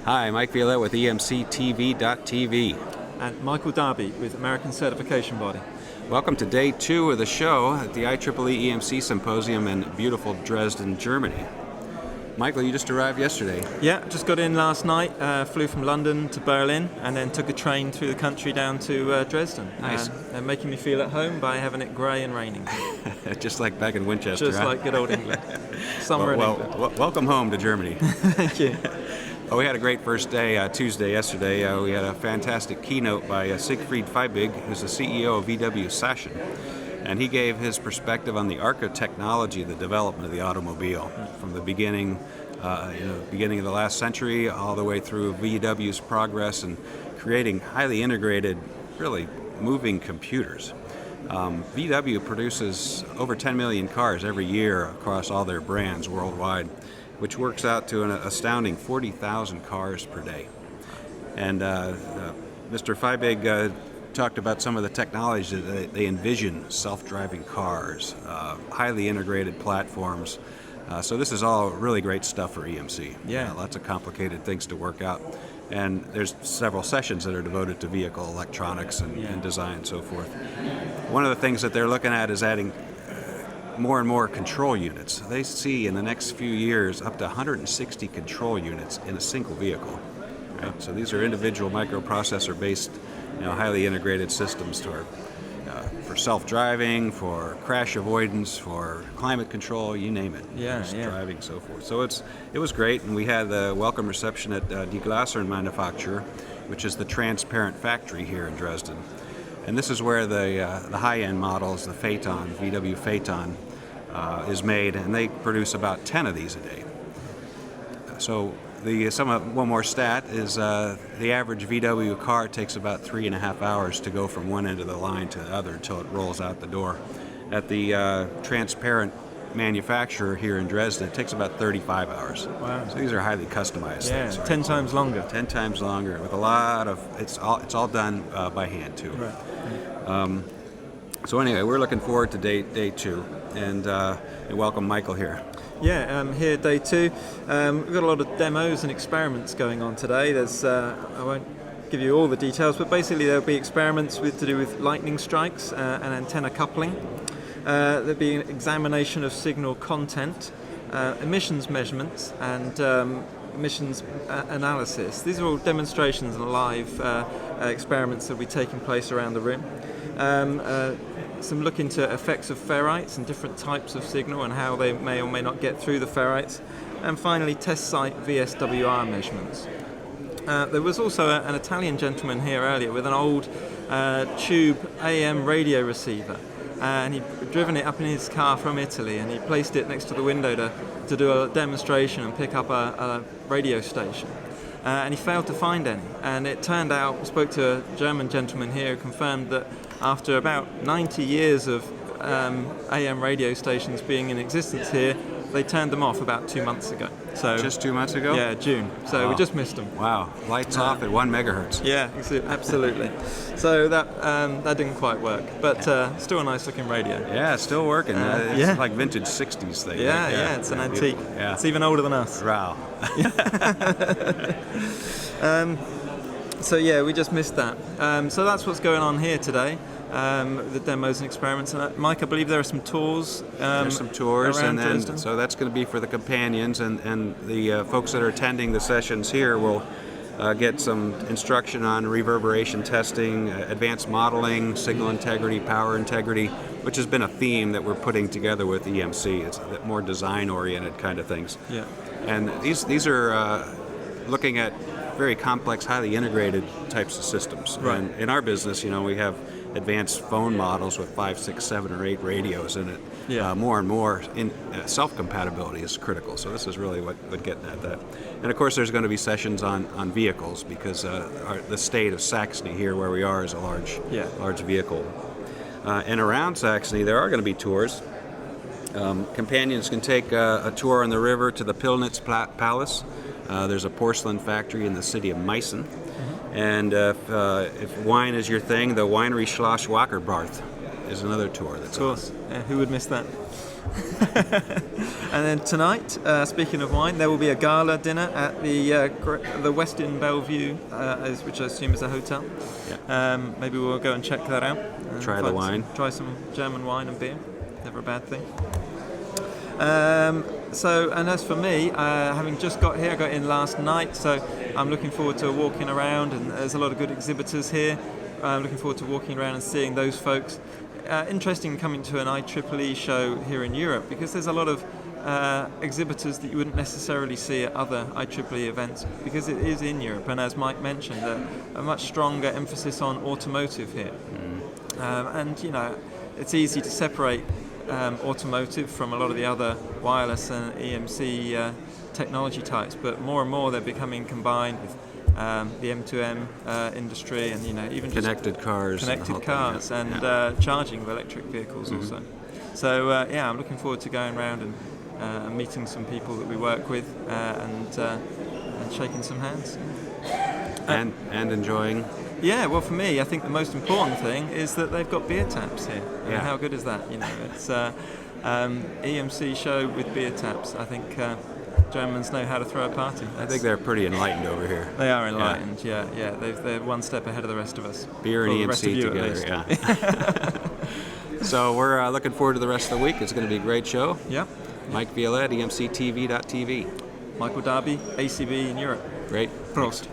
Hi, Mike Violette with EMCTV.tv. And Michael Darby with American Certification Body. Welcome to day 2 of the show at the IEEE EMC Symposium in beautiful Dresden, Germany. Michael, you just arrived yesterday. Yeah, just got in last night, flew from London to Berlin, and then took a train through the country down to Dresden. Nice. And making me feel at home by having it grey and raining. Just like back in Winchester, Just huh? like good old England. Summer in England. Welcome home to Germany. Thank you. Well, we had a great first day, Tuesday, yesterday. We had a fantastic keynote by Siegfried Feibig, who's the CEO of VW Sachsen. And he gave his perspective on the arc of technology, the development of the automobile, from the beginning, beginning of the last century, all the way through VW's progress in creating highly integrated, really moving computers. VW produces over 10 million cars every year across all their brands worldwide, which works out to an astounding 40,000 cars per day. And Mr. Feibig talked about some of the technologies that they envision: self-driving cars, highly integrated platforms. So this is all really great stuff for EMC. Yeah. Lots of complicated things to work out. And there's several sessions that are devoted to vehicle electronics and design and so forth. One of the things that they're looking at is adding more and more control units. They see in the next few years up to 160 control units in a single vehicle. Right? So these are individual microprocessor-based, highly integrated systems for self-driving, for crash avoidance, for climate control, you name it. Driving, so forth. So it was great, and we had the welcome reception at Die Glasern Manufacturer, which is the transparent factory here in Dresden. And this is where the high-end models, the Phaeton, VW Phaeton, is made, and they produce about 10 of these a day. So one more stat is the average VW car takes about 3.5 hours to go from one end of the line to the other until it rolls out the door. At the transparent manufacturer here in Dresden, it takes about 35 hours. Wow. So these are highly customized things. Right? 10 times longer. 10 times longer, with a lot of, it's all done by hand too. Right. So anyway, we're looking forward to day 2, and welcome Michael here. Yeah, here day 2. We've got a lot of demos and experiments going on today. There's I won't give you all the details, but basically there'll be experiments to do with lightning strikes and antenna coupling. There'll be an examination of signal content, emissions measurements, and emissions analysis. These are all demonstrations and live experiments that will be taking place around the room. Some look into effects of ferrites and different types of signal and how they may or may not get through the ferrites. And finally, test site VSWR measurements. There was also an Italian gentleman here earlier with an old tube AM radio receiver. And he'd driven it up in his car from Italy, and he placed it next to the window to do a demonstration and pick up a radio station. And he failed to find any. And it turned out, we spoke to a German gentleman here who confirmed that after about 90 years of AM radio stations being in existence here, they turned them off about 2 months ago. So just 2 months ago? Yeah, June. So we just missed them. Wow, lights off at 1 megahertz. Yeah, absolutely. So that didn't quite work, but still a nice looking radio. Yeah, it's still working. It's like vintage 60s thing. Yeah, it's an antique. Yeah. It's even older than us. Wow. So yeah, we just missed that. So that's what's going on here today. The demos and experiments. And Mike, I believe there are some tours. There's some tours, and then Dresden. So that's going to be for the companions, and the folks that are attending the sessions here will get some instruction on reverberation testing, advanced modeling, signal integrity, power integrity, which has been a theme that we're putting together with EMC. It's more design-oriented kind of things. Yeah. And these are looking at very complex, highly integrated types of systems. Right. And in our business, we have advanced phone models with 5, 6, 7, or 8 radios in it. Yeah. More and more self-compatibility is critical. So this is really what getting at that. And of course, there's going to be sessions on vehicles, because the state of Saxony here, where we are, is a large vehicle. And around Saxony, there are going to be tours. Companions can take a tour on the river to the Pillnitz Palace. There's a porcelain factory in the city of Meissen. And if wine is your thing, the winery Schloss Wackerbarth is another tour that's of course. Yeah, who would miss that? And then tonight, speaking of wine, there will be a gala dinner at the Westin Bellevue, which I assume is a hotel. Yeah. Maybe we'll go and check that out. Try the wine. Try some German wine and beer. Never a bad thing. And as for me, having just got here, I got in last night, so I'm looking forward to walking around, and there's a lot of good exhibitors here. I'm looking forward to walking around and seeing those folks. Interesting coming to an IEEE show here in Europe, because there's a lot of exhibitors that you wouldn't necessarily see at other IEEE events, because it is in Europe, and as Mike mentioned, a much stronger emphasis on automotive here. And it's easy to separate automotive from a lot of the other wireless and EMC technology types, but more and more they're becoming combined with the M2M industry, and even connected cars, and charging of electric vehicles also. So I'm looking forward to going around and meeting some people that we work with and shaking some hands. And enjoying. Yeah, well, for me, I think the most important thing is that they've got beer taps here. I mean, how good is that? It's EMC show with beer taps. I think Germans know how to throw a party. I think they're pretty enlightened over here. They are enlightened. Yeah. They're one step ahead of the rest of us. Beer and EMC together. Yeah. So we're looking forward to the rest of the week. It's going to be a great show. Yeah. Mike Violette, EMCTV.tv. Michael Darby, ACB in Europe. Great. Prost.